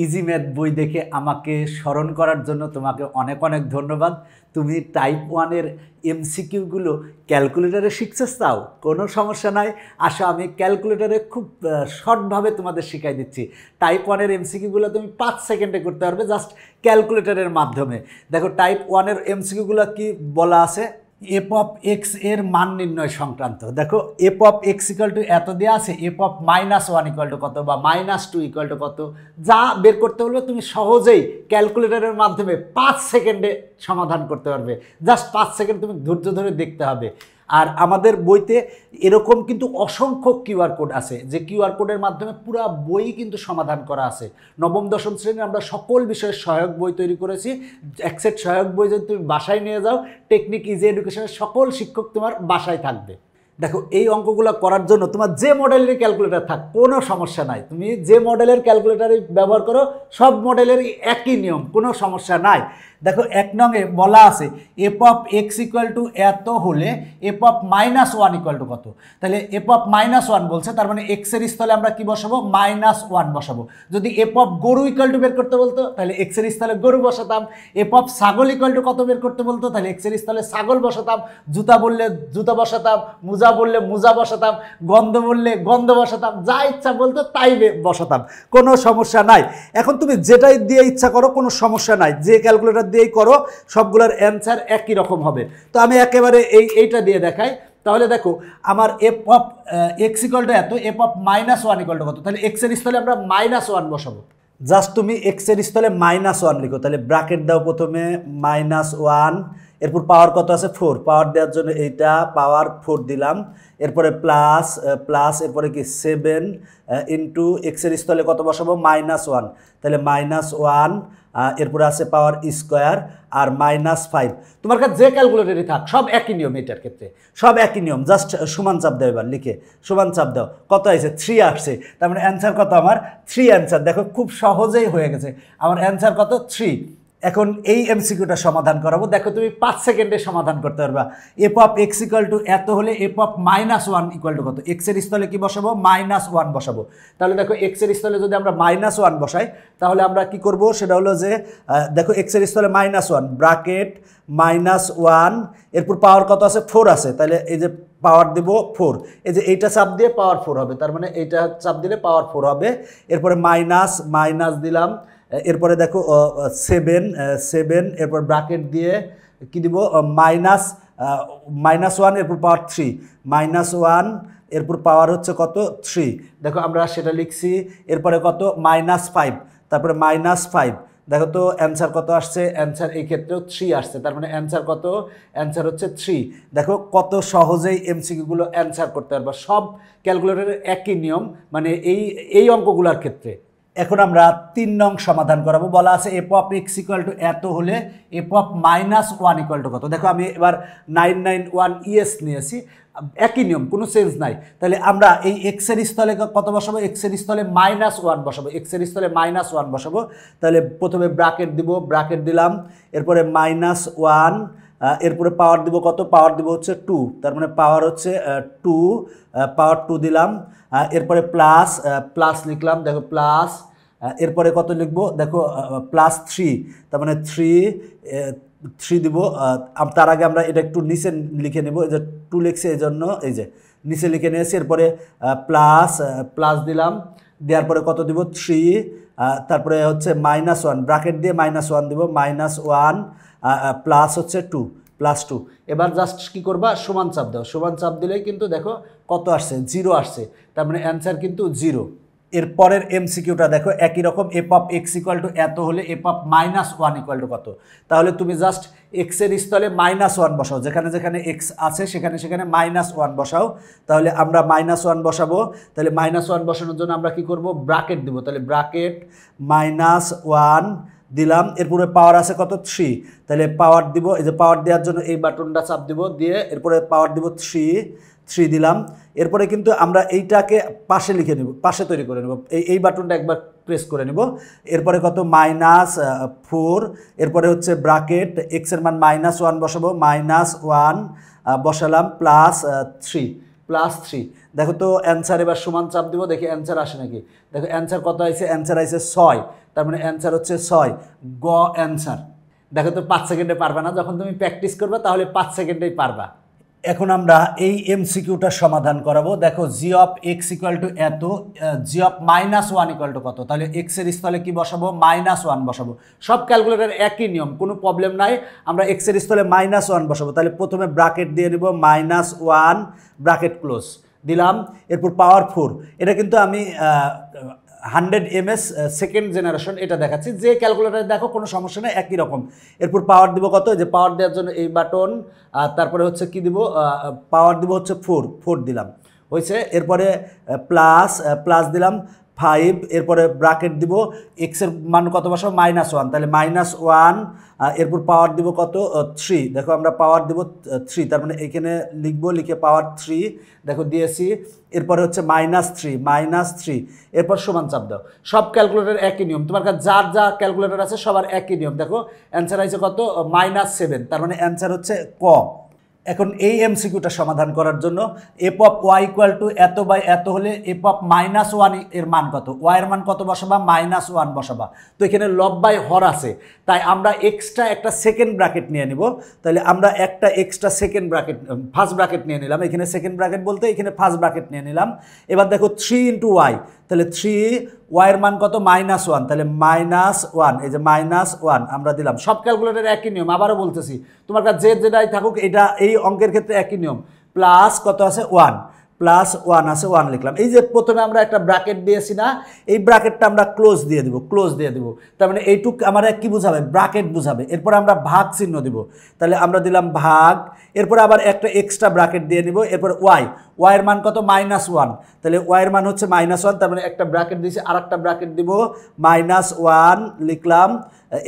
Easy math বই দেখে আমাকে স্মরণ করার জন্য তোমাকে অনেক অনেক ধন্যবাদ। তুমি টাইপ 1-এর এমসিকিউগুলো ক্যালকুলেটরে শিখতে চাও, কোনো সমস্যা নাই। আসো, আমি ক্যালকুলেটরে খুব শর্টভাবে তোমাদের শিখাই দিচ্ছি। টাইপ 1-এর এমসিকিউগুলো তুমি 5 সেকেন্ডে করতে পারবে জাস্ট ক্যালকুলেটরের মাধ্যমে। দেখো, টাইপ 1-এর এমসিকিউগুলো কি বলা আছে, এফ অফ এক্স এর মান নির্ণয় সংক্রান্ত। দেখো, F of x equal to এত দেওয়া আছে, এফ অফ -1 ইকুয়াল টু কত বা -2 ইকুয়াল টু কত, যা বের করতে হলো তুমি সহজেই ক্যালকুলেটরের মাধ্যমে 5 সেকেন্ডে সমাধান করতে পারবে। জাস্ট 5 সেকেন্ড তুমি ধৈর্য ধরে দেখতে হবে। আর আমাদের বইতে এরকম কিন্তু অসংখ্য কিউআর কোড আছে, যে কিউআর কোডের মাধ্যমে পুরো বই কিন্তু সমাধান করা আছে। নবম দশম শ্রেণীর আমরা সকল বিষয়ের সহায়ক বই তৈরি করেছি। এক সেট সহায়ক বই যদি তুমি বাসায় নিয়ে যাও, টেকনিক ইজি এডুকেশনের সকল শিক্ষক তোমার বাসায় থাকবে। দেখো, এই অঙ্কগুলো করার জন্য তোমার যে মডেলের ক্যালকুলেটর থাক কোনো সমস্যা নাই, তুমি যে মডেলের ক্যালকুলেটরই ব্যবহার করো সব মডেলেরই একই নিয়ম, কোনো সমস্যা নাই। দেখো, 1 নংয়ে বলা আছে F of x equal to এত হলে এফ অফ -1 ইকুয়াল টু কত। তাহলে এফ অফ -1 বলছে, তার মানে এক্সের স্থলে আমরা কি বসাবো, -1 বসাবো। যদি এফ অফ গরু ইকুয়াল টু বের করতে বলতো তাহলে এক্সের স্থলে গরু বসাতাম। এফ অফ ছাগল ইকুয়াল টু কত বের করতে বলতো তাহলে এক্সের স্থলে ছাগল বসাতাম। জুতা বললে জুতা বসাতাম, মোজা বললে মোজা বসাতাম, গন্ধ বললে গন্ধ বসাতাম, যা ইচ্ছা বলতো তাই বসাতাম, কোনো সমস্যা নাই। এখন তুমি যেটাই দিয়ে ইচ্ছা করো, কোনো সমস্যা নাই, যে ক্যালকুলেটর দিয়েই করো সবগুলোর অ্যান্সার একই রকম হবে। তো আমি একেবারে এইটা দিয়ে দেখাই। তাহলে দেখো, আমার F of x equal to এত, এফ অফ -1 ইকুয়াল টু কত, তাহলে এক্সের স্থলে আমরা -1 বসাবো। জাস্ট তুমি এক্সের স্থলে -1 লিখো, তাহলে ব্র্যাকেট দাও প্রথমে -1, এরপর পাওয়ার কত আছে 4, পাওয়ার দেওয়ার জন্য এইটা পাওয়ার 4 দিলাম, এরপরে প্লাস প্লাস, এরপরে কি 7 ইন্টু এক্সের স্থলে কত বসাবো -1, তাহলে -1, এরপরে আছে পাওয়ার স্কোয়ার আর -5। তোমার কাছে যে ক্যালকুলেটরই থাক সব একই নিয়ম, এটার ক্ষেত্রে সব একই নিয়ম। জাস্ট সমান চাপ দাও, এবার লিখে সমান চাপ দাও, কত আসছে 3 আসছে, তার মানে অ্যান্সার কত আমার 3 অ্যান্সার। দেখো, খুব সহজেই হয়ে গেছে, আমার অ্যান্সার কত 3। এখন এই এমসিকিউটা সমাধান করাবো। দেখো, তুমি 5 সেকেন্ডে সমাধান করতে পারবা। F of x equal to এত হলে এফ অফ -1 ইকুয়াল টু কত, এক্সের স্থলে কি বসাবো, -1 বসাবো। তাহলে দেখো, এক্সের স্থলে যদি আমরা -1 বসাই তাহলে আমরা কি করব, সেটা হলো যে দেখো, এক্সের স্থলে -1 ব্র্যাকেট -1, এরপর পাওয়ার কত আছে 4 আছে, তাহলে এই যে পাওয়ার দেব 4, এই যে এইটা চাপ দিয়ে পাওয়ার 4 হবে, তার মানে এইটা চাপ দিলে পাওয়ার 4 হবে। এরপরে মাইনাস দিলাম, এরপরে দেখো 7, এরপর ব্র্যাকেট দিয়ে কি দিব, -1, এরপর পাওয়ার 3, -1, এরপর পাওয়ার হচ্ছে কত 3। দেখো, আমরা সেটা লিখছি। এরপরে কত -5, তারপরে -5। দেখো তো অ্যান্সার কত আসছে, অ্যান্সার এই ক্ষেত্রেও 3 আসছে, তার মানে অ্যান্সার কত, অ্যান্সার হচ্ছে 3। দেখো, কত সহজেই এমসিকিউগুলো অ্যান্সার করতে পারবা, সব ক্যালকুলেটরের একই নিয়ম, মানে এই অঙ্কগুলোর ক্ষেত্রে। এখন আমরা 3 নং সমাধান করাবো। বলা আছে F of x equal to এত হলে এফ অফ -1 ইকুয়াল টু কত। দেখো, আমি এবার 991 ইএস নিয়েছি, একই নিয়ম, কোনো চেঞ্জ নাই। তাহলে আমরা এই এক্সের স্থলে কত বসাবো, এক্সের স্থলে -1 বসাবো, এক্সের স্থলে -1 বসাবো। তাহলে প্রথমে ব্র্যাকেট দিব, ব্র্যাকেট দিলাম, এরপরে -1, এরপরে পাওয়ার দিব কত, পাওয়ার দিব হচ্ছে 2, তার মানে পাওয়ার হচ্ছে 2, পাওয়ার 2 দিলাম, এরপরে প্লাস লিখলাম, দেখো প্লাস, এরপরে কত লিখবো, দেখো +3, তার মানে 3 দিব। তার আগে আমরা এটা একটু নিচে লিখে নেব, এই যে 2 লিখছে এই জন্য এই যে নিচে লিখে নিয়েছি। এরপরে প্লাস দিলাম, দেওয়ার পরে কত দিব 3, তারপরে হচ্ছে -1, ব্র্যাকেট দিয়ে -1 দিব, -1 প্লাস হচ্ছে 2, +2। এবার জাস্ট কি করবা, সমান চাপ দাও, সমান চাপ দিলেই কিন্তু দেখো কত আসছে, 0 আসছে, তার মানে অ্যান্সার কিন্তু 0। এর পরের এমসিকিউটা দেখো, একই রকম F of x equal to এত হলে এফ অফ -1 ইকুয়াল টু কত। তাহলে তুমি জাস্ট এক্সের স্থলে -1 বসাও, যেখানে যেখানে এক্স আছে সেখানে সেখানে -1 বসাও। তাহলে আমরা -1 বসাবো, তাহলে -1 বসানোর জন্য আমরা কি করব, ব্র্যাকেট দিব, তাহলে ব্র্যাকেট -1 দিলাম, এরপরে পাওয়ার আছে কত 3, তাহলে পাওয়ার দিব, এই যে পাওয়ার দেওয়ার জন্য এই বাটনটা চাপ দিব, দিয়ে এরপরে পাওয়ার দিব 3 দিলাম। এরপরে কিন্তু আমরা এইটাকে পাশে লিখে নেব, পাশে তৈরি করে নেব, এই বাটনটা একবার প্রেস করে নেব। এরপরে কত -4, এরপরে হচ্ছে ব্র্যাকেট এক্সের মান -1 বসাবো, -1 বসালাম, +3, +3। দেখো তো অ্যান্সার এবার সমান চাপ দিব, দেখি অ্যান্সার আসে নাকি। দেখো অ্যান্সার কত আইছে, অ্যান্সার আইছে 6, তার মানে অ্যান্সার হচ্ছে 6, গ অ্যান্সার। দেখো তো 5 সেকেন্ডে পারবা না, যখন তুমি প্র্যাকটিস করবে তাহলে 5 সেকেন্ডেই পারবা। এখন আমরা এই এমসিকিউটা সমাধান করাবো। দেখো জি অফ এক্স ইকুয়াল টু এত, জি অফ -1 ইকুয়াল টু কত, তাহলে এক্স এর স্থলে কি বসাবো, -1 বসাবো। সব ক্যালকুলেটর একই নিয়ম, কোনো প্রবলেম নাই। আমরা এক্স এর স্থলে -1 বসাবো, তাহলে প্রথমে ব্র্যাকেট দিয়ে নিব, -1 ব্র্যাকেট ক্লোজ দিলাম, এরপর পাওয়ার 4। এটা কিন্তু আমি 100 ms সেকেন্ড জেনারেশন এটা দেখাচ্ছি, যে ক্যালকুলেটারে দেখো কোনো সমস্যা নেই, একই রকম। এরপর পাওয়ার দিব কত, যে পাওয়ার দেওয়ার জন্য এই বাটন, তারপরে হচ্ছে কি দিব, পাওয়ার দিব হচ্ছে 4 দিলাম, হয়েছে। এরপরে প্লাস দিলাম 5, এরপরে ব্র্যাকেট দিব, এক্সের মান কত বসাবো, -1, তাহলে -1, এরপর পাওয়ার দিব কত, 3। দেখো আমরা পাওয়ার দিব 3, তার মানে এখানে লিখবো, লিখে পাওয়ার 3 দেখো দিয়েছি। এরপরে হচ্ছে -3, এরপর সমান চাপ দাও। সব ক্যালকুলেটর একই নিয়ম, তোমার কাছে যার যা ক্যালকুলেটর আছে সবার একই নিয়ম। দেখো অ্যান্সার আছে কত, -7, তার মানে অ্যান্সার হচ্ছে ক। এখন এই এমসিকিউটা সমাধান করার জন্য f of y equal to এত বাই এত হলে এফ অফ -1 এর মান কত, ওয়াই এর মান কত বসাবা, -1 বসাবা। তো এখানে লব বাই হর আছে, তাই আমরা এক্সট্রা একটা সেকেন্ড ব্র্যাকেট নিয়ে নিব। তাহলে আমরা একটা extra second bracket, first bracket নিয়ে নিলাম, এখানে সেকেন্ড ব্র্যাকেট বলতে এখানে ফার্স্ট ব্র্যাকেট নিয়ে নিলাম। এবার দেখো 3 × ওয়াই, তাহলে 3, ওয়াইয়ের মান কত, -1, তাহলে -1, এই যে -1 আমরা দিলাম। সব ক্যালকুলেটর একই নিয়ম, আবারও বলতেছি, তোমার কাছে যেটাই থাকুক এটা এই অঙ্কের ক্ষেত্রে একই নিয়ম। প্লাস কত আছে, 1 আছে, 1 লিখলাম। এই যে প্রথমে আমরা একটা ব্র্যাকেট দিয়েছি না, এই ব্র্যাকেটটা আমরা ক্লোজ দিয়ে দিব, তার মানে এইটুক আমার কি বুঝাবে, ব্র্যাকেট বুঝাবে। এরপর আমরা ভাগ চিহ্ন দিব, তাহলে আমরা দিলাম ভাগ, এরপর আবার একটা এক্সট্রা ব্র্যাকেট দিয়ে নিব। এরপর ওয়াইয়ের মান কত, -1, তাহলে ওয়াইয়ের মান হচ্ছে -1, তার মানে একটা ব্র্যাকেট দিয়েছি, আর একটা ব্র্যাকেট দিব, -1 লিখলাম।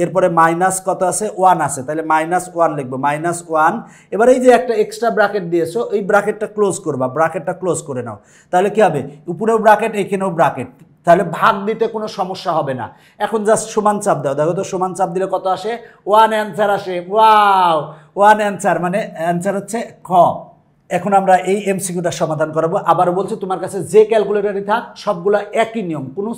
এরপরে মাইনাস কত আছে, 1 আছে, তাহলে -1 লিখবো, -1। এবার এই যে একটা এক্সট্রা ব্র্যাকেট দিয়েছো, এই ব্র্যাকেটটা ক্লোজ করবা, ব্র্যাকেটটা ক্লোজ করে নাও। তাহলে কি হবে, উপরেও ব্র্যাকেট, এখানেও ব্র্যাকেট, তাহলে ভাগ দিতে কোনো সমস্যা হবে না। এখন জাস্ট সমান চাপ দাও, দেখো তো সমান চাপ দিলে কত আসে, 1 অ্যান্সার আসে। ওয়াও, 1 অ্যান্সার, মানে অ্যান্সার হচ্ছে খ। এখন আমরা এই এমসিকিউটা সমাধান করাবো। আবার বলছি, তোমার কাছে যে ক্যালকুলেটরই থাক সবগুলো একই নিয়ম, কোনো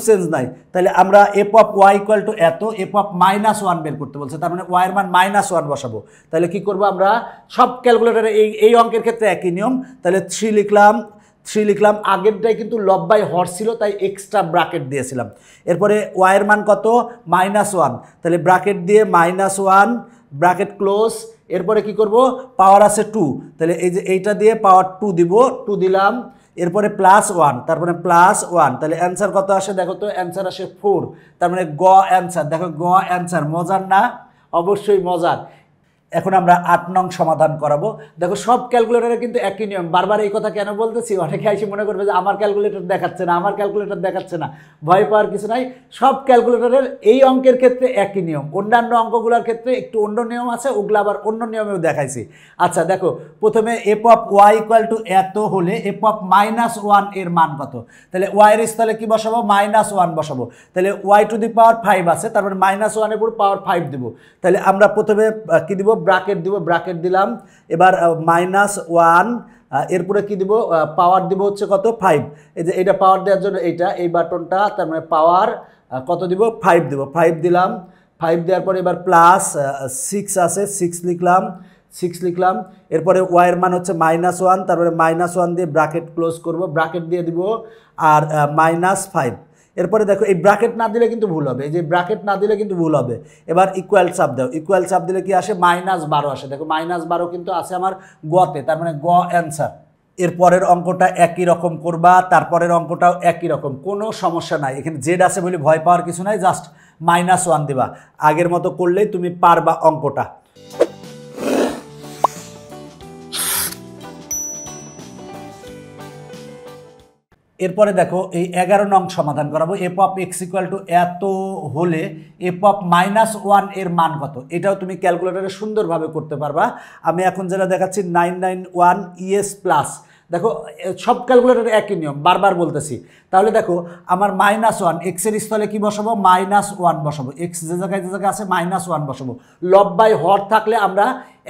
চেঞ্জ নাই। তাহলে আমরা f of y equal to এত, এফ অফ -1 বের করতে বলছে, তার মানে ওয়াইয়ের মান -1 বসাবো। তাহলে কি করবো, আমরা সব ক্যালকুলেটরে এই অঙ্কের ক্ষেত্রে একই নিয়ম। তাহলে 3 লিখলাম, আগেরটাই কিন্তু লব বাই হর ছিল, তাই এক্সট্রা ব্র্যাকেট দিয়েছিলাম। এরপরে ওয়াইয়ের মান কত, -1, তাহলে ব্র্যাকেট দিয়ে -1 ব্র্যাকেট ক্লোজ। এরপরে কি করব, পাওয়ার আছে 2, তাহলে এই যে এইটা দিয়ে পাওয়ার 2 দিব, 2 দিলাম। এরপরে +1, তারপরে +1, তাহলে অ্যান্সার কত আসে, দেখো তো অ্যান্সার আসে 4, তার মানে গ অ্যান্সার। দেখো গ অ্যান্সার, মজার না, অবশ্যই মজার। এখন আমরা 8 নং সমাধান করাবো। দেখো সব ক্যালকুলেটরে কিন্তু একই নিয়ম। বারবার এই কথা কেন বলতেছি, অনেকে এসে মনে করবে যে আমার ক্যালকুলেটর দেখাচ্ছে না, ভয় পাওয়ার কিছু নাই। সব ক্যালকুলেটরের এই অঙ্কের ক্ষেত্রে একই নিয়ম, অন্যান্য অঙ্কগুলোর ক্ষেত্রে একটু অন্য নিয়ম আছে, ওগুলো আবার অন্য নিয়মেও দেখাইছি। আচ্ছা দেখো, প্রথমে f of y equal to এত হলে এফ অফ -1 এর মান কত, তাহলে ওয়াইয়ের স্থলে কি বসাবো, -1 বসাবো। তাহলে ওয়াই টু দি পাওয়ার 5 আছে, তারপরে -1 এর উপর পাওয়ার 5 দিব। তাহলে আমরা প্রথমে কি দিব, ব্র্যাকেট দিলাম। এবার -1, এরপরে কি দিব, পাওয়ার দিব হচ্ছে কত, 5। এই যে এটা পাওয়ার দেওয়ার জন্য এই বাটনটা, তার মানে পাওয়ার কত দিব, 5 দিব, 5 দিলাম। 5 দেওয়ার পরে এবার +6 আছে, 6 লিখলাম। এরপরে ওয়াইয়ের মান হচ্ছে -1, তারপরে -1 দিয়ে ব্র্যাকেট ক্লোজ করব, ব্র্যাকেট দিয়ে দিব, আর -5। এরপরে দেখো এই ব্র্যাকেট না দিলে কিন্তু ভুল হবে, এই যে ব্র্যাকেট না দিলে কিন্তু ভুল হবে। এবার ইকুয়াল চাপ দাও, ইকুয়াল চাপ দিলে কি আসে, -12 আসে। দেখো -12 কিন্তু আছে আমার গতে, তার মানে গ অ্যান্সার। এরপরের অঙ্কটা একই রকম করবা, তারপরের অঙ্কটাও একই রকম, কোনো সমস্যা নাই। এখানে জেড আছে বলে ভয় পাওয়ার কিছু নাই, জাস্ট -1 দিবা। আগের মতো করলেই তুমি পারবা অঙ্কটা। এরপরে দেখো এই 11 নং সমাধান করাবো। F of x equal to এত হলে এফ অফ -1 এর মান কত, এটাও তুমি ক্যালকুলেটরে সুন্দরভাবে করতে পারবা। আমি এখন যেটা দেখাচ্ছি 991 ES প্লাস, দেখো সব ক্যালকুলেটরে একই নিয়ম, বারবার বলতেছি। তাহলে দেখো আমার -1 এক্সের স্থলে কি বসাবো, -1 বসাবো, এক্স যে জায়গায় আছে -1 বসাবো। লব বাই হর থাকলে আমরা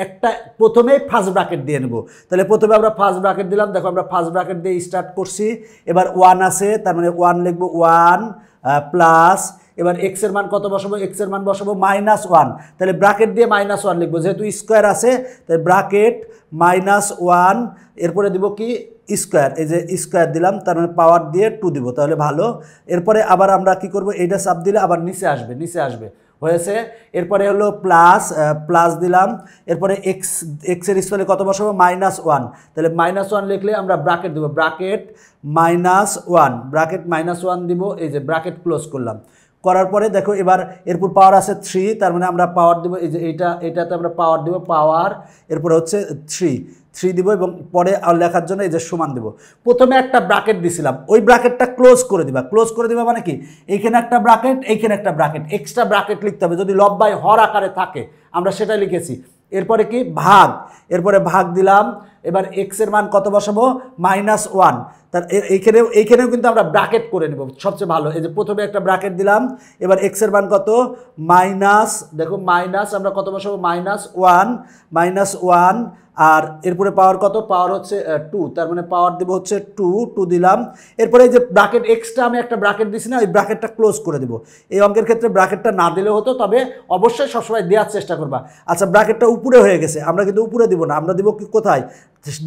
একটা প্রথমেই ফার্স্ট ব্র্যাকেট দিয়ে নেব। তাহলে প্রথমে আমরা ফার্স্ট ব্র্যাকেট দিলাম, দেখো আমরা ফার্স্ট ব্র্যাকেট দিয়ে স্টার্ট করছি। এবার 1 আছে, তার মানে 1 লিখবো, 1 প্লাস, এবার এক্স এর মান কত বসাবো, এক্স এর মান বসাবো -1, তাহলে ব্র্যাকেট দিয়ে -1 লিখবো, যেহেতু স্কোয়ার আছে তাই ব্র্যাকেট -1, এরপরে দিব কি স্কোয়ার, এই যে স্কোয়ার দিলাম, তার মানে পাওয়ার দিয়ে 2 দিব, তাহলে ভালো। এরপরে আবার আমরা কি করব, এইটা চাপ দিলে আবার নিচে আসবে হয়েছে। এরপরে হলো প্লাস দিলাম, এরপরে এক্সের স্থলে কত বসাবো, -1, তাহলে -1 লিখলে আমরা ব্র্যাকেট দেবো, ব্র্যাকেট -1 দিব, এই যে ব্র্যাকেট ক্লোজ করলাম। করার পরে দেখো এবার এরপর পাওয়ার আছে 3, তার মানে আমরা পাওয়ার দেবো, এই যে এটাতে আমরা পাওয়ার দেবো, পাওয়ার, এরপরে হচ্ছে 3 দিব, এবং পরে লেখার জন্য এই যে সমান দেবো। প্রথমে একটা ব্র্যাকেট দিছিলাম, ওই ব্র্যাকেটটা ক্লোজ করে দিবা মানে কি, এইখানে একটা ব্র্যাকেট, এইখানে একটা ব্র্যাকেট, এক্সট্রা ব্র্যাকেট লিখতে হবে, যদি লব বাই হর আকারে থাকে আমরা সেটা লিখেছি। এরপরে কি ভাগ, এরপরে ভাগ দিলাম, এবার এক্স এর মান কত বসাবো, -1, তার এইখানেও কিন্তু আমরা ব্র্যাকেট করে নেব, সবচেয়ে ভালো। এই যে প্রথমে একটা ব্র্যাকেট দিলাম, এবার এক্স এর মান কত, দেখো মাইনাস আমরা কত বসাবো, -1, আর এরপরে পাওয়ার কত, পাওয়ার হচ্ছে 2, তার মানে পাওয়ার দেবো হচ্ছে 2 দিলাম। এরপরে এই যে ব্র্যাকেট এক্সট্রা আমি একটা ব্র্যাকেট দিছি না, ওই ব্র্যাকেটটা ক্লোজ করে দেবো। এই অঙ্কের ক্ষেত্রে ব্র্যাকেটটা না দিলেও হতো, তবে অবশ্যই সবসময় দেওয়ার চেষ্টা করবা। আচ্ছা, ব্র্যাকেটটা উপরে হয়ে গেছে, আমরা কিন্তু উপরে দিব না, আমরা দিব কি কোথায়,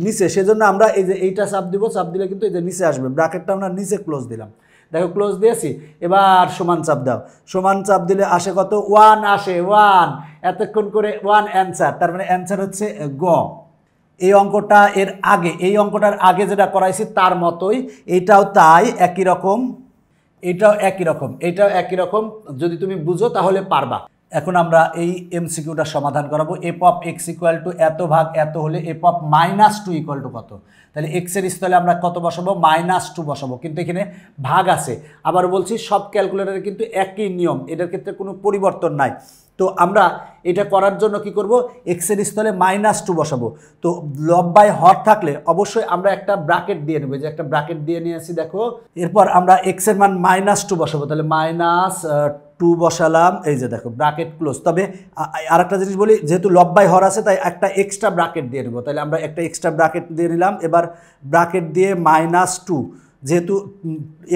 নিচে। সেজন্য আমরা এই যে এইটা চাপ দিব, চাপ দিলে কিন্তু এই যে নিচে আসবে, ব্র্যাকেটটা আমরা নিচে ক্লোজ দিলাম। দেখো ক্লোজ দিয়েছি, এবার সমান চাপ দাও, সমান চাপ দিলে আসে কত, 1 আসে, 1, এতক্ষণ করে 1 অ্যান্সার, তার মানে অ্যান্সার হচ্ছে গ। এই অঙ্কটার আগে যেটা করাইছি তার মতোই এইটাও তাই, একই রকম, এটাও একই রকম, যদি তুমি বুঝো তাহলে পারবা। এখন আমরা এই এমসিকিউটা সমাধান করাবো। F of x equal to এত ভাগ এত হলে এফ অফ -2 ইকুয়াল টু কত, তাহলে এক্সের স্থলে আমরা কত বসাবো, -2 বসাবো, কিন্তু এখানে ভাগ আছে। আবার বলছি সব ক্যালকুলেটরে কিন্তু একই নিয়ম, এটার ক্ষেত্রে কোনো পরিবর্তন নাই। তো আমরা এটা করার জন্য কি করব, এক্সের স্থলে -2 বসাবো। তো লব বাই হর থাকলে অবশ্যই আমরা একটা ব্র্যাকেট দিয়ে নেব, যে একটা ব্র্যাকেট দিয়ে নিয়ে আসি দেখো। এরপর আমরা এক্সের মান -2 বসাবো, তাহলে -2 বসালাম, এই যে দেখো ব্র্যাকেট ক্লোজ। তবে আরেকটা জিনিস বলি, যেহেতু লব বাই হর আছে তাই একটা এক্সট্রা ব্র্যাকেট দিয়ে নেব, তাহলে আমরা একটা এক্সট্রা ব্র্যাকেট দিয়ে নিলাম। এবার ব্র্যাকেট দিয়ে -2, যেহেতু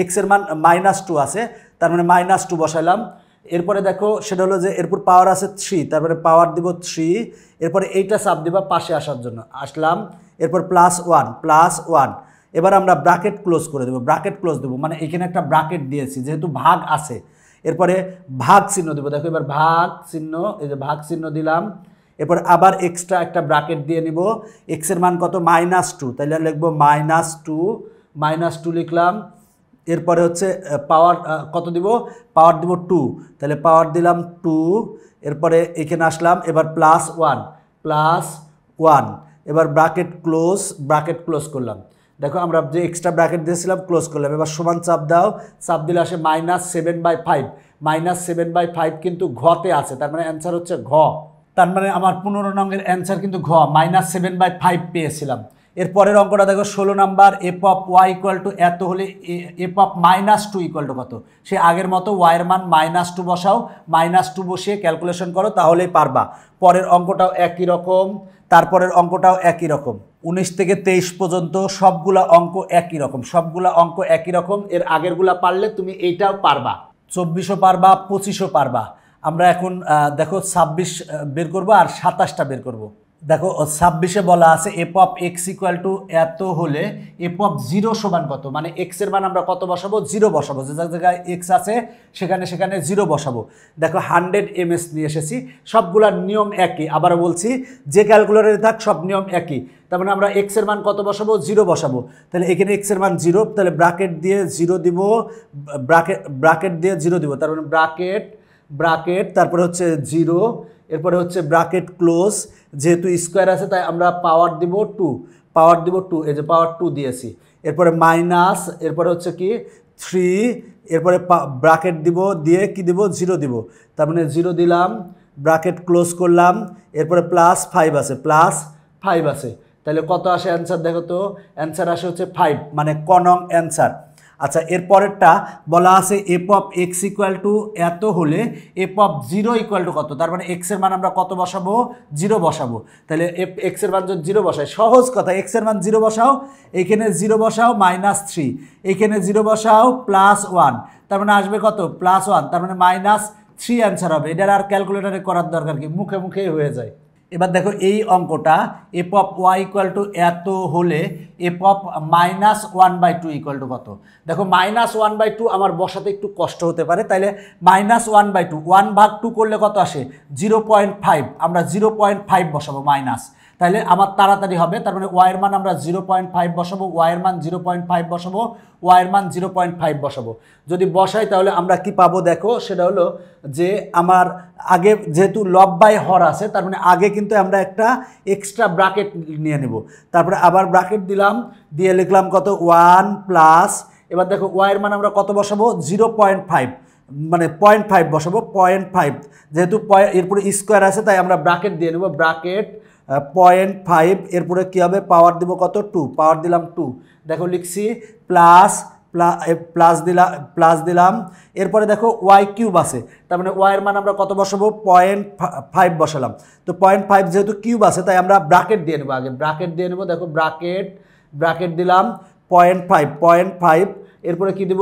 এক্সের মান -2 আছে তার মানে -2 বসালাম। এরপরে দেখো সেটা হলো যে এরপর পাওয়ার আছে 3, তারপরে পাওয়ার দিব 3, এরপরে এইটা চাপ দিবা পাশে আসার জন্য, আসলাম। এরপর +1, এবার আমরা ব্র্যাকেট ক্লোজ করে দেবো, ব্র্যাকেট ক্লোজ দেবো মানে এখানে একটা ব্র্যাকেট দিয়েছি, যেহেতু ভাগ আছে। এরপরে ভাগ চিহ্ন দেবো, দেখো এবার ভাগ চিহ্ন, এই যে ভাগ চিহ্ন দিলাম। এরপর আবার এক্সট্রা একটা ব্র্যাকেট দিয়ে নিব, এক্সের মান কত, -2, তাহলে লিখবো -2 লিখলাম। এরপরে হচ্ছে পাওয়ার কত দিব, পাওয়ার দিব 2, তাহলে পাওয়ার দিলাম 2। এরপরে এখানে আসলাম, এবার +1, এবার ব্র্যাকেট ক্লোজ করলাম। দেখো আমরা যে এক্সট্রা ব্র্যাকেট দিয়েছিলাম ক্লোজ করলাম। এবার সমান চাপ দাও, চাপ দিলে আসে -7/5, -7/5 কিন্তু ঘতে আছে, তার মানে অ্যান্সার হচ্ছে ঘ। তার মানে আমার 15 নংয়ের অ্যান্সার কিন্তু ঘ, -7/5 পেয়েছিলাম। এর পরের অঙ্কটা দেখো 16 number, f of y equal to এত হলে এফ অফ -2 ইকুয়াল টু কত। সে আগের মতো ওয়াইয়ের মান -2 বসাও, -2 বসিয়ে ক্যালকুলেশন করো, তাহলেই পারবা। পরের অঙ্কটাও একই রকম, তারপরের অঙ্কটাও একই রকম। 19 থেকে 23 পর্যন্ত সবগুলা অঙ্ক একই রকম, এর আগেরগুলা পারলে তুমি এইটাও পারবা, 24ও পারবা, 25ও পারবা। আমরা এখন দেখো 26 বের করবো আর 27টা বের করব। দেখো 26-এ বলা আছে F of x equal to এত হলে এফ অফ 0 সমান কত, মানে এক্স এর মান আমরা কত বসাবো, 0 বসাবো, যে জায়গায় এক্স আছে সেখানে 0 বসাবো। দেখো 100 ms নিয়ে এসেছি, সবগুলার নিয়ম একই। আবার বলছি যে ক্যালকুলেটরে থাক সব নিয়ম একই। তার মানে আমরা এক্স এর মান কত বসাবো, 0 বসাবো, তাহলে এখানে এক্স এর মান 0, তাহলে ব্র্যাকেট দিয়ে 0 দিব, ব্র্যাকেট দিয়ে 0 দিব, তার মানে ব্র্যাকেট তারপরে হচ্ছে 0, এরপরে হচ্ছে ব্র্যাকেট ক্লোজ, যেহেতু স্কোয়ার আছে তাই আমরা পাওয়ার দিব 2, এই যে পাওয়ার 2 দিয়েছি। এরপরে মাইনাস, এরপরে হচ্ছে কি 3, এরপরে ব্র্যাকেট দিব, দিয়ে কি দিব, 0 দিব, তার মানে 0 দিলাম, ব্র্যাকেট ক্লোজ করলাম। এরপরে +5 আছে, তাহলে কত আসে অ্যান্সার দেখো তো, অ্যান্সার আসে হচ্ছে 5, মানে ক নং অ্যান্সার। আচ্ছা, এরপরেরটা বলা আছে F of x equal to এত হলে এফ অফ 0 ইকুয়াল টু কত, তার মানে এক্সের মান আমরা কত বসাবো, 0 বসাবো। তাহলে এফ এক্সের মান যদি 0 বসাই, সহজ কথা, এক্সের মান 0 বসাও, এইখানে 0 বসাও -3, এইখানে 0 বসাও +1, তার মানে আসবে কত, +1, তার মানে -3 অ্যান্সার হবে। এটার আর ক্যালকুলেটারে করার দরকার কি, মুখে মুখেই হয়ে যায়। এবার দেখো এই অঙ্কটা f of y equal to এত হলে এফ অফ -1/2 ইকুয়াল টু কত। দেখো -1/2 আমার বসাতে একটু কষ্ট হতে পারে, তাইলে -1/2, 1/2 করলে কত আসে, 0.5, আমরা 0.5 বসাবো মাইনাস, তাহলে আমার তাড়াতাড়ি হবে। তার মানে ওয়াইয়ের মান আমরা 0.5 বসাবো, ওয়াইয়ের মান 0.5 বসাবো, ওয়াইয়ের মান 0.5 বসাবো। যদি বসাই তাহলে আমরা কি পাবো দেখো, সেটা হলো যে আমার আগে যেহেতু লব বাই হর আছে, তার মানে আগে কিন্তু আমরা একটা এক্সট্রা ব্র্যাকেট নিয়ে নেব, তারপরে আবার ব্র্যাকেট দিলাম, দিয়ে লিখলাম কত 1 প্লাস, এবার দেখো ওয়াইয়ের মান আমরা কত বসাবো, 0.5, মানে 0.5 বসাবো, 0.5, যেহেতু এরপরে স্কোয়ার আছে তাই আমরা ব্র্যাকেট দিয়ে নেব, ব্র্যাকেট 0.5, এরপরে কী হবে, পাওয়ার দিব কত, 2, পাওয়ার দিলাম 2, দেখো লিখছি প্লাস দিলাম, এরপরে দেখো ওয়াই কিউব আছে, তার মানে ওয়াইয়ের মান আমরা কত বসাবো, 0.5 বসালাম। তো 0.5 যেহেতু কিউব আছে তাই আমরা ব্র্যাকেট দিয়ে নেবো, আগে ব্র্যাকেট দিয়ে নেবো, দেখো ব্র্যাকেট দিলাম 0.5, এরপরে কি দিব,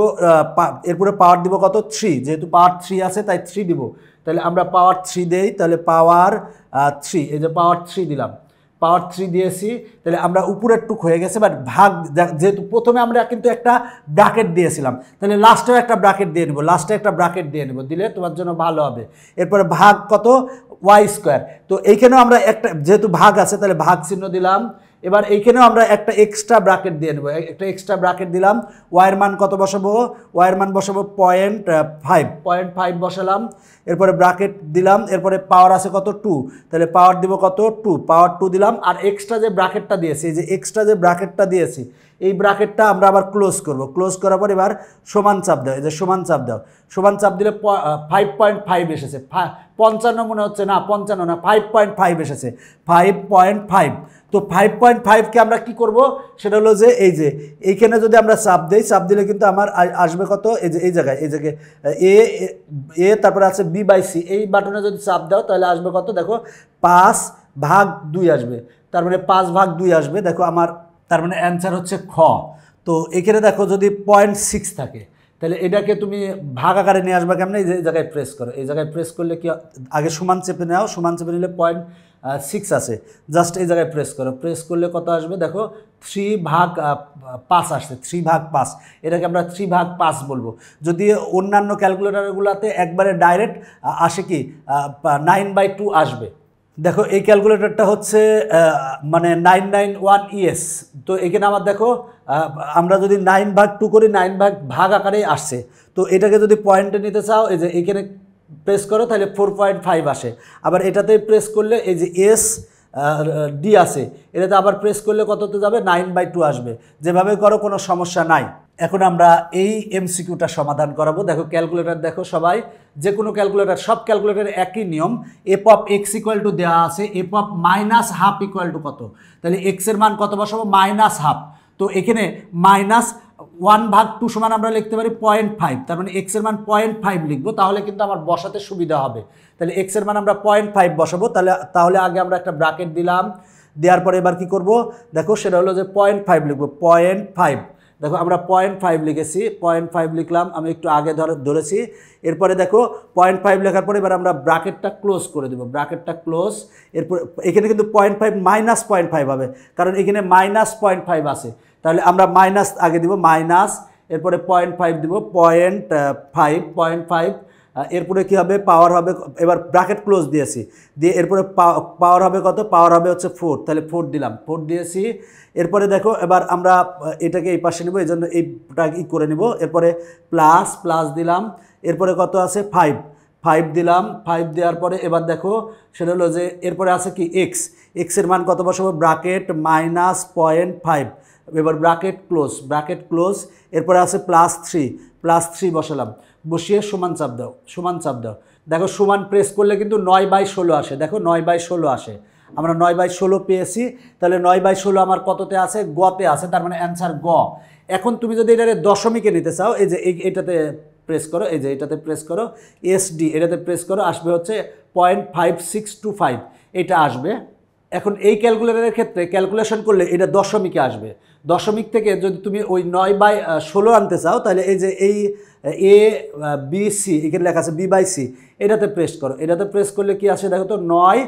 এরপরে পাওয়ার দিব কত, 3, যেহেতু পাওয়ার 3 আছে তাই 3 দিব, তাহলে আমরা পাওয়ার 3 দেই, তাহলে পাওয়ার 3, এই যে পাওয়ার 3 দিলাম, পাওয়ার 3 দিয়েছি, তাহলে আমরা উপরের টুক হয়ে গেছে, বাট ভাগ যেহেতু প্রথমে আমরা কিন্তু একটা ব্র্যাকেট দিয়েছিলাম, তাহলে লাস্টেও একটা ব্র্যাকেট দিয়ে নেব, লাস্টে একটা ব্র্যাকেট দিয়ে নেব, দিলে তোমার জন্য ভালো হবে। এরপরে ভাগ কত, ওয়াই স্কোয়ার, তো এইখানেও আমরা একটা, যেহেতু ভাগ আছে তাহলে ভাগ চিহ্ন দিলাম, এবার এইখানেও আমরা একটা এক্সট্রা ব্র্যাকেট দিয়ে নেব, একটা এক্সট্রা ব্র্যাকেট দিলাম, ওয়াইয়ের মান কত বসাবো, ওয়াইয়ের মান বসাবো 0.5 বসালাম, এরপরে ব্র্যাকেট দিলাম, এরপরে পাওয়ার আছে কত, 2, তাহলে পাওয়ার দিব কত, 2, পাওয়ার 2 দিলাম, আর এক্সট্রা যে ব্র্যাকেটটা দিয়েছি, এই যে এক্সট্রা যে ব্র্যাকেটটা দিয়েছি, এই ব্র্যাকেটটা আমরা আবার ক্লোজ করব, ক্লোজ করার পর এবার সমান চাপ দাও, এই যে সমান চাপ দাও, সমান চাপ দিলে 5.5 এসেছে, 55 মনে হচ্ছে, না 55 না, 5.5 এসেছে, 5.5। তো 5.5কে আমরা কি করব, সেটা হলো যে এই যে এইখানে যদি আমরা চাপ দিই, চাপ দিলে কিন্তু আমার আসবে কত, এই যে এই জায়গায় এ তারপরে আছে B/C, এই বাটনে যদি চাপ দাও তাহলে আসবে কত, দেখো 5/2 আসবে, তার মানে 5/2 আসবে, দেখো আমার, তার মানে অ্যান্সার হচ্ছে খ। তো এখানে দেখো যদি 0.6 থাকে তাহলে এটাকে তুমি ভাগ আকারে নিয়ে আসবে কেমন, এই জায়গায় প্রেস করো, এই জায়গায় প্রেস করলে কি, আগে সমান চেপে নাও, সমান চেপে নিলে 0.6 আছে, জাস্ট এই জায়গায় প্রেস করো, প্রেস করলে কত আসবে দেখো, 3/5 আসছে, 3/5, এটাকে আমরা 3/5 বলবো। যদি অন্যান্য ক্যালকুলেটারগুলোতে একবারে ডাইরেক্ট আসে কি 9/2 আসবে। দেখো এই ক্যালকুলেটরটা হচ্ছে মানে 991ES, তো এখানে আমার দেখো আমরা যদি 9/2 করি, 9 ভাগ আকারেই আসছে, তো এটাকে যদি পয়েন্টে নিতে চাও, এই যে এখানে প্রেস করো তাহলে 4.5 আসে, আবার এটাতে প্রেস করলে এই যে SD আছে, এটাতে আবার প্রেস করলে কততে যাবে, 9/2 আসবে। যেভাবে করো কোনো সমস্যা নাই। এখন আমরা এই MCQটা সমাধান করাবো। দেখো ক্যালকুলেটর দেখো সবাই, যে কোনো ক্যালকুলেটর, সব ক্যালকুলেটর একই নিয়ম, F of x equal to দেওয়া আছে, এফ অফ -1/2 ইকুয়াল টু কত, তাহলে এক্সের মান কত বসাবো, -1/2, তো এখানে -1/2 সমান আমরা লিখতে পারি 0.5, তার মানে এক্সের মান 0.5 লিখবো, তাহলে কিন্তু আমার বসাতে সুবিধা হবে। তাহলে এক্সের মান আমরা 0.5 বসাবো, তাহলে আগে আমরা একটা ব্র্যাকেট দিলাম, দেওয়ার পরে এবার কি করব, দেখো সেটা হলো যে 0.5 লিখবো, 0.5, দেখো আমরা 0.5 লিখেছি, 0.5 লিখলাম, আমি একটু আগে ধরেছি, এরপরে দেখো 0.5 লেখার পরে এবার আমরা ব্র্যাকেটটা ক্লোজ করে দেবো, ব্র্যাকেটটা ক্লোজ, এরপর এখানে কিন্তু 0.5 -0.5 হবে, কারণ এখানে -0.5 আছে, তাহলে আমরা মাইনাস আগে দিব, মাইনাস, এরপরে 0.5 দিব, 0.5, এরপরে কি হবে, পাওয়ার হবে, এবার ব্র্যাকেট ক্লোজ দিয়েছি, দিয়ে এরপরে পাওয়ার হবে কত, পাওয়ার হবে হচ্ছে 4, তাহলে 4 দিলাম, 4 দিয়েছি, এরপরে দেখো এবার আমরা এটাকে এই পাশে নেব, এই জন্য এইটা করে নেব, এরপরে প্লাস দিলাম, এরপরে কত আছে 5 দিলাম, 5 দেওয়ার পরে এবার দেখো সেটা হলো যে এরপরে আছে কি এক্সের মান কত বসাবো, ব্র্যাকেট -0.5, এবার ব্র্যাকেট ক্লোজ, এরপরে আছে +3 বসালাম, বসিয়ে সমান চাপ দাও, দেখো সমান প্রেস করলে কিন্তু 9/16 আসে, দেখো 9/16 আসে, আমরা 9/16 পেয়েছি, তাহলে 9/16 আমার কততে আছে? গতে আছে, তার মানে অ্যান্সার গ। এখন তুমি যদি এটারে দশমিকে নিতে চাও, এই যে এইটাতে প্রেস করো, এই যে এটাতে প্রেস করো, SD এটাতে প্রেস করো, আসবে হচ্ছে 0.5625, এটা আসবে। এখন এই ক্যালকুলেটরের ক্ষেত্রে ক্যালকুলেশন করলে এটা দশমিকে আসবে। দশমিক থেকে যদি তুমি ওই 9/16 আনতে চাও, তাহলে এই যে এই ABC এখানে লেখা আছে B/C, এটাতে প্রেস করো। এটাতে প্রেস করলে কি আসে দেখো তো, 9,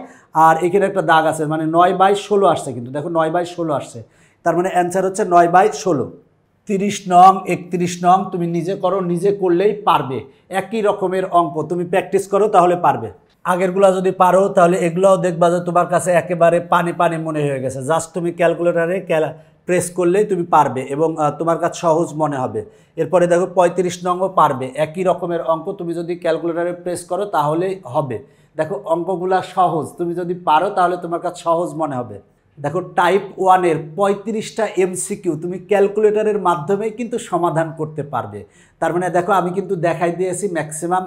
আর এখানে একটা দাগ আছে, মানে 9/16 আসছে, কিন্তু দেখো 9/16 আসছে, তার মানে অ্যান্সার হচ্ছে 9/16। 30 নং 31 নং তুমি নিজে করো, নিজে করলেই পারবে। একই রকমের অঙ্ক, তুমি প্র্যাকটিস করো তাহলে পারবে। আগেরগুলো যদি পারো তাহলে এগুলোও দেখবা যে তোমার কাছে একেবারে পানি পানি মনে হয়ে গেছে। জাস্ট তুমি ক্যালকুলেটারে প্রেস করলেই তুমি পারবে এবং তোমার কাছে সহজ মনে হবে। এরপরে দেখো 35 নংও পারবে। একই রকমের অঙ্ক, তুমি যদি ক্যালকুলেটারে প্রেস করো তাহলেই হবে। দেখো অঙ্কগুলা সহজ, তুমি যদি পারো তাহলে তোমার কাছে সহজ মনে হবে। দেখো টাইপ 1-এর 35টা MCQ তুমি ক্যালকুলেটরের মাধ্যমেই কিন্তু সমাধান করতে পারবে। তার মানে দেখো আমি কিন্তু দেখাই দিয়েছি ম্যাক্সিমাম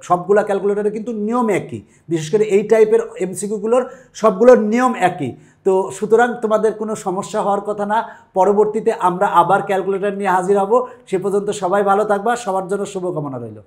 সবগুলা ক্যালকুলেটরে কিন্তু নিয়ম একই, বিশেষ করে এই টাইপের MCQগুলোর সবগুলোর নিয়ম একই। তো সুতরাং তোমাদের কোনো সমস্যা হওয়ার কথা না। পরবর্তীতে আমরা আবার ক্যালকুলেটর নিয়ে হাজির হব। সে পর্যন্ত সবাই ভালো থাকবা, সবার জন্য শুভকামনা রইল।